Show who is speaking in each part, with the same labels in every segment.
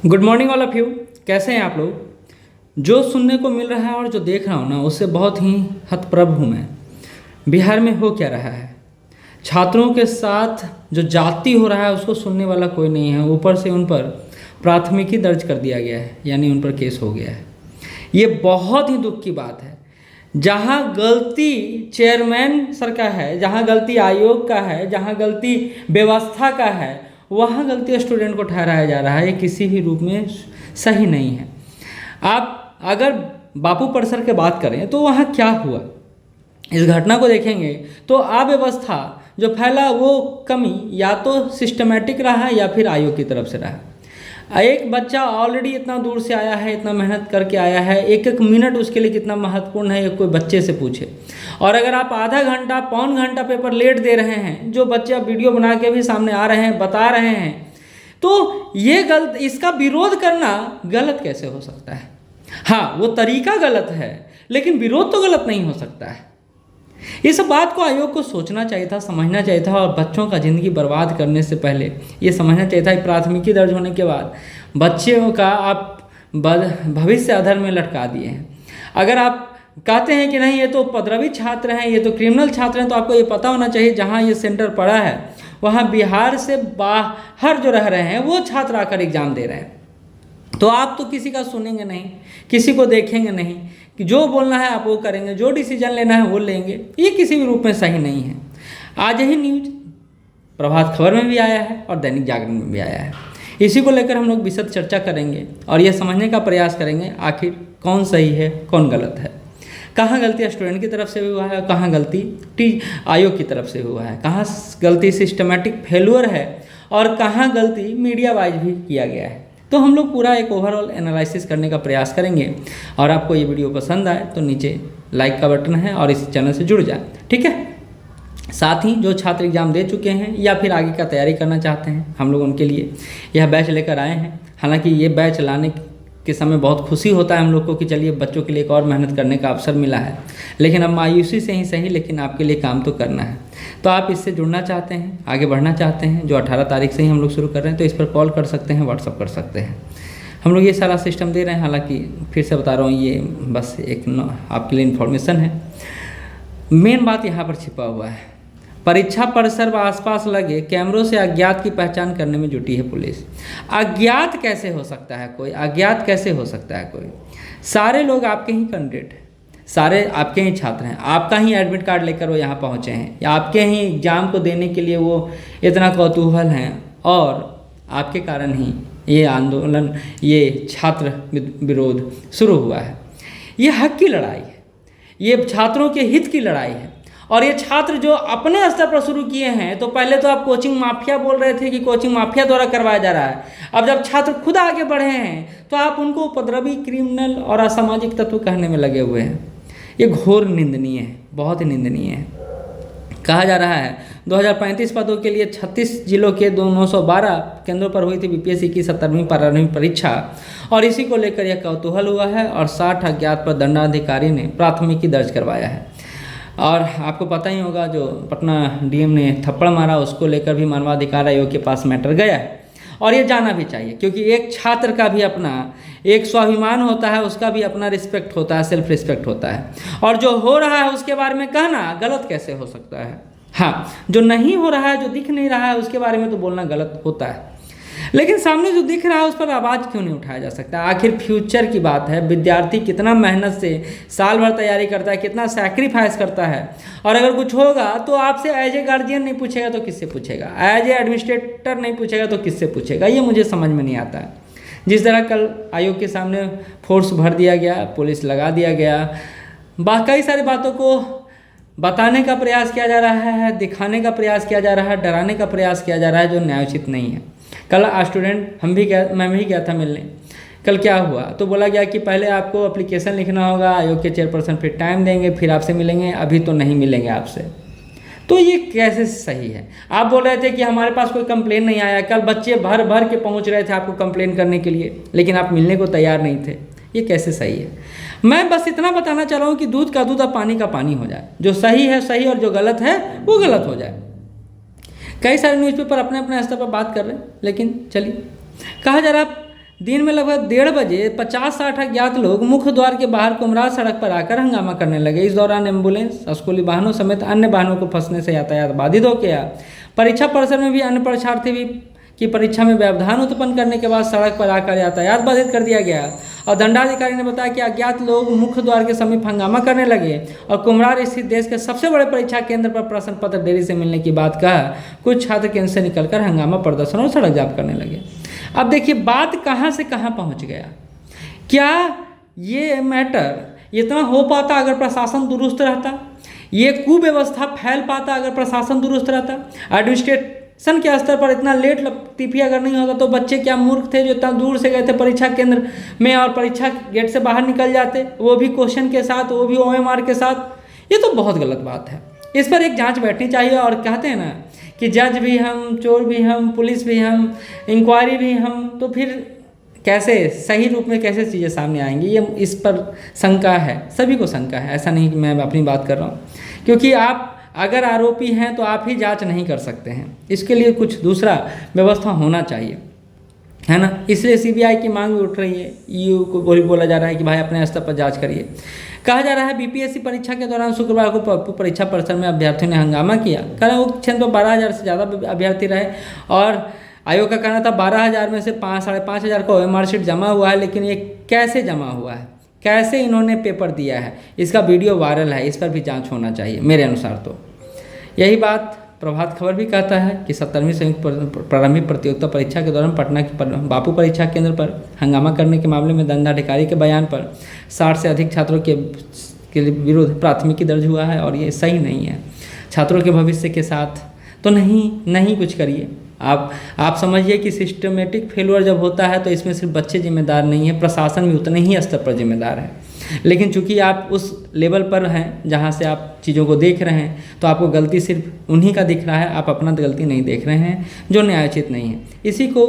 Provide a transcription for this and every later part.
Speaker 1: Good morning all of you. कैसे हैं आप लोग। जो सुनने को मिल रहा है और जो देख रहा हूँ ना, उससे बहुत ही हतप्रभ हूँ मैं। बिहार में हो क्या रहा है, छात्रों के साथ जो जाति हो रहा है उसको सुनने वाला कोई नहीं है। ऊपर से उन पर प्राथमिकी दर्ज कर दिया गया है, यानी उन पर केस हो गया है। ये बहुत ही दुख की बात है। जहाँ गलती चेयरमैन सर का है, जहाँ गलती आयोग का है, जहाँ गलती व्यवस्था का है, वहाँ गलती स्टूडेंट को ठहराया जा रहा है। ये किसी भी रूप में सही नहीं है। आप अगर बापू परिसर की बात करें तो वहाँ क्या हुआ, इस घटना को देखेंगे तो अव्यवस्था जो फैला वो कमी या तो सिस्टमेटिक रहा या फिर आयोग की तरफ से रहा। एक बच्चा ऑलरेडी इतना दूर से आया है, इतना मेहनत करके आया है, एक एक मिनट उसके लिए कितना महत्वपूर्ण है ये कोई बच्चे से पूछे। और अगर आप आधा घंटा पौन घंटा पेपर लेट दे रहे हैं, जो बच्चे आप वीडियो बना के भी सामने आ रहे हैं, बता रहे हैं, तो ये गलत, इसका विरोध करना गलत कैसे हो सकता है। हाँ, वो तरीका गलत है, लेकिन विरोध तो गलत नहीं हो सकता है। इस बात को आयोग को सोचना चाहिए था, समझना चाहिए था, और बच्चों का ज़िंदगी बर्बाद करने से पहले ये समझना चाहिए था कि प्राथमिकी दर्ज होने के बाद बच्चों का आप भविष्य अधर में लटका दिए हैं। अगर आप कहते हैं कि नहीं ये तो उपद्रवी छात्र हैं, ये तो क्रिमिनल छात्र हैं, तो आपको ये पता होना चाहिए जहाँ ये सेंटर पड़ा है वहाँ बिहार से बाहर जो रह रहे हैं वो छात्र आकर एग्ज़ाम दे रहे हैं। तो आप तो किसी का सुनेंगे नहीं, किसी को देखेंगे नहीं, कि जो बोलना है आप वो करेंगे, जो डिसीजन लेना है वो लेंगे। ये किसी भी रूप में सही नहीं है। आज ही न्यूज प्रभात खबर में भी आया है और दैनिक जागरण में भी आया है। इसी को लेकर हम लोग विशद चर्चा करेंगे और ये समझने का प्रयास करेंगे आखिर कौन सही है कौन गलत है, कहाँ गलती स्टूडेंट की तरफ से हुआ है, कहाँ गलती आयोग की तरफ से हुआ है, कहाँ गलती सिस्टमेटिक फेल्यूर है और कहाँ गलती मीडिया वाइज भी किया गया है। तो हम लोग पूरा एक ओवरऑल एनालिसिस करने का प्रयास करेंगे। और आपको ये वीडियो पसंद आए तो नीचे लाइक का बटन है और इस चैनल से जुड़ जाए, ठीक है। साथ ही जो छात्र एग्जाम दे चुके हैं या फिर आगे का तैयारी करना चाहते हैं, हम लोग उनके लिए यह बैच लेकर आए हैं। हालांकि ये बैच लाने के समय बहुत खुशी होता है हम लोग को कि चलिए बच्चों के लिए एक और मेहनत करने का अवसर मिला है, लेकिन अब मायूसी से ही सही, लेकिन आपके लिए काम तो करना है। तो आप इससे जुड़ना चाहते हैं, आगे बढ़ना चाहते हैं, जो 18 तारीख से ही हम लोग शुरू कर रहे हैं, तो इस पर कॉल कर सकते हैं, व्हाट्सअप कर सकते हैं। हम लोग ये सारा सिस्टम दे रहे हैं। हालांकि फिर से बता रहा हूँ, ये बस एक आपके लिए इन्फॉर्मेशन है। मेन बात यहाँ पर छिपा हुआ है। परीक्षा परिसर व आसपास लगे कैमरों से अज्ञात की पहचान करने में जुटी है पुलिस। अज्ञात कैसे हो सकता है कोई, अज्ञात कैसे हो सकता है कोई। सारे लोग आपके ही कैंडिडेट हैं, सारे आपके ही छात्र हैं, आपका ही एडमिट कार्ड लेकर वो यहाँ पहुँचे हैं, या आपके ही एग्जाम को देने के लिए वो इतना कौतूहल हैं, और आपके कारण ही ये आंदोलन, ये छात्र विरोध शुरू हुआ है। ये हक की लड़ाई है, ये छात्रों के हित की लड़ाई है। और ये छात्र जो अपने स्तर पर शुरू किए हैं, तो पहले तो आप कोचिंग माफिया बोल रहे थे कि कोचिंग माफिया द्वारा करवाया जा रहा है। अब जब छात्र खुद आगे बढ़े हैं तो आप उनको उपद्रवी, क्रिमिनल और असामाजिक तत्व कहने में लगे हुए हैं। ये घोर निंदनीय है, बहुत ही निंदनीय है। कहा जा रहा है 2035 पदों के लिए 36 जिलों के 912 केंद्रों पर हुई थी बीपीएससी की 17वीं 18वीं परीक्षा, और इसी को लेकर यह कौतूहल हुआ है और 60 अज्ञात पर दंडाधिकारी ने प्राथमिकी दर्ज करवाया है। और आपको पता ही होगा जो पटना डीएम ने थप्पड़ मारा, उसको लेकर भी मानवाधिकार आयोग के पास मैटर गया है। और ये जाना भी चाहिए, क्योंकि एक छात्र का भी अपना एक स्वाभिमान होता है, उसका भी अपना रिस्पेक्ट होता है, सेल्फ रिस्पेक्ट होता है। और जो हो रहा है उसके बारे में कहना गलत कैसे हो सकता है। हाँ, जो नहीं हो रहा है, जो दिख नहीं रहा है, उसके बारे में तो बोलना गलत होता है, लेकिन सामने जो दिख रहा है उस पर आवाज़ क्यों नहीं उठाया जा सकता। आखिर फ्यूचर की बात है। विद्यार्थी कितना मेहनत से साल भर तैयारी करता है, कितना सैक्रिफाइस करता है, और अगर कुछ होगा तो आपसे एज ए गार्जियन नहीं पूछेगा तो किससे पूछेगा, एज ए एडमिनिस्ट्रेटर नहीं पूछेगा तो किससे पूछेगा। ये मुझे समझ में नहीं आता है। जिस तरह कल आयोग के सामने फोर्स भर दिया गया, पुलिस लगा दिया गया, कई सारी बातों को बताने का प्रयास किया जा रहा है, दिखाने का प्रयास किया जा रहा है, डराने का प्रयास किया जा रहा है, जो न्यायोचित नहीं है। कल स्टूडेंट मैं भी गया था मिलने। कल क्या हुआ, तो बोला गया कि पहले आपको एप्लीकेशन लिखना होगा, आयोग के चेयरपर्सन फिर टाइम देंगे, फिर आपसे मिलेंगे, अभी तो नहीं मिलेंगे आपसे। तो ये कैसे सही है। आप बोल रहे थे कि हमारे पास कोई कंप्लेन नहीं आया, कल बच्चे भर भर के पहुंच रहे थे आपको कंप्लेन करने के लिए, लेकिन आप मिलने को तैयार नहीं थे। ये कैसे सही है। मैं बस इतना बताना चाह रहा हूँ कि दूध का दूध और पानी का पानी हो जाए, जो सही है सही और जो गलत है वो गलत हो जाए। कई सारे न्यूज़पेपर अपने अपने स्तर पर बात कर रहे हैं, लेकिन चलिए, कहा जा रहा दिन में लगभग 1:30 बजे 50-60 अज्ञात लोग मुख्य द्वार के बाहर कुमरार सड़क पर आकर हंगामा करने लगे। इस दौरान एम्बुलेंस, स्कूली वाहनों समेत अन्य वाहनों को फंसने से यातायात बाधित हो गया। परीक्षा परिसर में भी अन्य परीक्षार्थी भी की परीक्षा में व्यवधान उत्पन्न करने के बाद सड़क पर आकर यातायात बाधित कर दिया गया। और दंडाधिकारी ने बताया कि अज्ञात लोग मुख्य द्वार के समीप हंगामा करने लगे और कुम्हरार स्थित देश के सबसे बड़े परीक्षा केंद्र पर प्रश्न पत्र देरी से मिलने की बात कहा। कुछ छात्र केंद्र से निकलकर हंगामा, प्रदर्शन और सड़क जाम करने लगे। अब देखिए बात कहाँ से कहाँ पहुँच गया। क्या ये मैटर इतना हो पाता अगर प्रशासन दुरुस्त रहता? ये कुव्यवस्था फैल पाता अगर प्रशासन दुरुस्त रहता? एडमिनिस्ट्रेशन के स्तर पर इतना लेट लतीफी अगर नहीं होता तो बच्चे क्या मूर्ख थे जो इतना दूर से गए थे परीक्षा केंद्र में और परीक्षा गेट से बाहर निकल जाते, वो भी क्वेश्चन के साथ, वो भी OMR के साथ। ये तो बहुत गलत बात है। इस पर एक जांच बैठनी चाहिए। और कहते हैं ना कि जज भी हम, चोर भी हम, पुलिस भी हम, इंक्वायरी भी हम, तो फिर कैसे सही रूप में कैसे चीज़ें सामने आएंगी, ये इस पर शंका है, सभी को शंका है। ऐसा नहीं कि मैं अपनी बात कर रहा हूँ, क्योंकि आप अगर आरोपी हैं तो आप ही जांच नहीं कर सकते हैं। इसके लिए कुछ दूसरा व्यवस्था होना चाहिए, है ना। इसलिए CBI की मांग भी उठ रही है। EU को बोला जा रहा है कि भाई अपने स्तर पर जांच करिए। कहा जा रहा है BPSC परीक्षा के दौरान शुक्रवार को परीक्षा परिसर में अभ्यर्थियों ने हंगामा किया। कारण उक्त क्षेत्र पर 12,000 से ज़्यादा अभ्यर्थी रहे और आयोग का कहना था 12,000 में से 5,500 का OMR शीट जमा हुआ है। लेकिन ये कैसे जमा हुआ है, कैसे इन्होंने पेपर दिया है, इसका वीडियो वायरल है। इस पर भी जांच होना चाहिए मेरे अनुसार। तो यही बात प्रभात खबर भी कहता है कि 17वीं संयुक्त प्रारंभिक प्रतियोगिता परीक्षा के दौरान पटना के बापू परीक्षा केंद्र पर हंगामा करने के मामले में दंडाधिकारी के बयान पर 60 से अधिक छात्रों के विरुद्ध प्राथमिकी दर्ज हुआ है और ये सही नहीं है। छात्रों के भविष्य के साथ तो नहीं कुछ करिए। आप समझिए कि सिस्टमेटिक फेलियर जब होता है तो इसमें सिर्फ बच्चे जिम्मेदार नहीं है, प्रशासन भी उतने ही स्तर पर जिम्मेदार है। लेकिन चूंकि आप उस लेवल पर हैं जहां से आप चीज़ों को देख रहे हैं, तो आपको गलती सिर्फ उन्हीं का दिख रहा है, आप अपना गलती नहीं देख रहे हैं, जो न्यायोचित नहीं है। इसी को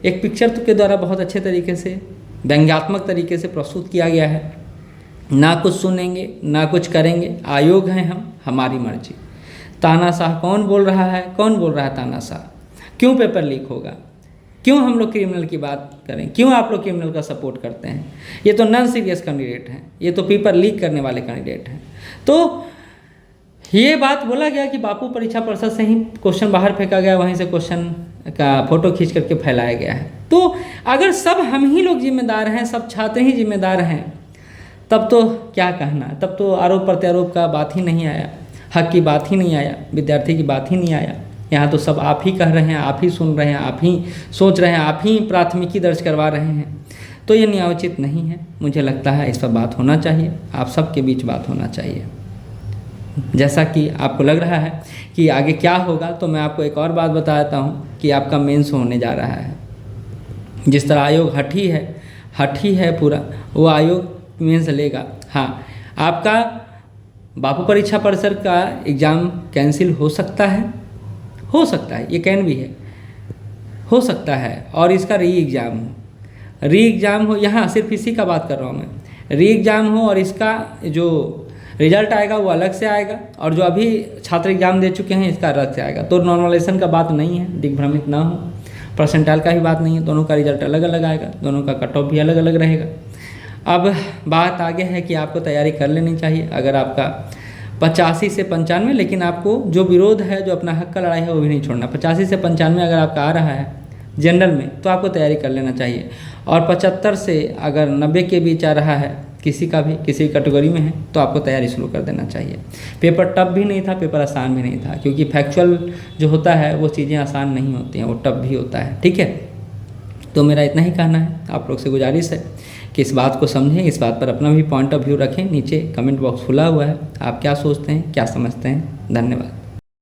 Speaker 1: एक पिक्चर के द्वारा बहुत अच्छे तरीके से, व्यंग्यात्मक तरीके से प्रस्तुत किया गया है। ना कुछ सुनेंगे, ना कुछ करेंगे, आयोग हैं हम, हमारी मर्जी। तानाशाह कौन बोल रहा है? कौन बोल रहा है तानाशाह? क्यों पेपर लीक होगा? क्यों हम लोग क्रिमिनल की बात करें? क्यों आप लोग क्रिमिनल का सपोर्ट करते हैं? ये तो नॉन सीरियस कैंडिडेट हैं, ये तो पेपर लीक करने वाले कैंडिडेट हैं। तो ये बात बोला गया कि बापू परीक्षा परिषद से ही क्वेश्चन बाहर फेंका गया, वहीं से क्वेश्चन का फोटो खींच करके फैलाया गया है। तो अगर सब हम ही लोग जिम्मेदार हैं, सब छात्र ही जिम्मेदार हैं, तब तो क्या कहना, तब तो आरोप प्रत्यारोप का बात ही नहीं आया, हक की बात ही नहीं आया, विद्यार्थी की बात ही नहीं आया। यहाँ तो सब आप ही कह रहे हैं, आप ही सुन रहे हैं, आप ही सोच रहे हैं, आप ही प्राथमिकी दर्ज करवा रहे हैं। तो ये न्यायोचित नहीं है। मुझे लगता है इस पर बात होना चाहिए, आप सबके बीच बात होना चाहिए। जैसा कि आपको लग रहा है कि आगे क्या होगा, तो मैं आपको एक और बात बताता हूँ कि आपका मेंस होने जा रहा है। जिस तरह आयोग हठी है पूरा, वो आयोग मेंस लेगा। हाँ, आपका बापू परीक्षा परिसर का एग्ज़ाम कैंसिल हो सकता है, ये कैन भी है, हो सकता है। और इसका री एग्ज़ाम हो, यहाँ सिर्फ इसी का बात कर रहा हूँ मैं, री एग्ज़ाम हो और इसका जो रिजल्ट आएगा वो अलग से आएगा, और जो अभी छात्र एग्जाम दे चुके हैं इसका अलग से आएगा। तो नॉर्मलाइजेशन का बात नहीं है, दिग्भ्रमित ना हो। परसेंटाइल का भी बात नहीं है, दोनों का रिजल्ट अलग अलग आएगा, दोनों का कट ऑफ भी अलग अलग रहेगा। अब बात आगे है कि आपको तैयारी कर लेनी चाहिए। अगर आपका 85 से 95, लेकिन आपको जो विरोध है, जो अपना हक का लड़ाई है, वो भी नहीं छोड़ना। 85 से 95 अगर आपका आ रहा है जनरल में, तो आपको तैयारी कर लेना चाहिए। और 75 से अगर 90 के बीच आ रहा है किसी कैटेगरी में है, तो आपको तैयारी शुरू कर देना चाहिए। पेपर टफ भी नहीं था, पेपर आसान भी नहीं था, क्योंकि फैक्चुअल जो होता है वो चीज़ें आसान नहीं होती हैं, वो टफ भी होता है। ठीक है, तो मेरा इतना ही कहना है। आप लोग से गुजारिश है कि इस बात को समझें, इस बात पर अपना भी पॉइंट ऑफ व्यू रखें। नीचे कमेंट बॉक्स खुला हुआ है, आप क्या सोचते हैं, क्या समझते हैं। धन्यवाद।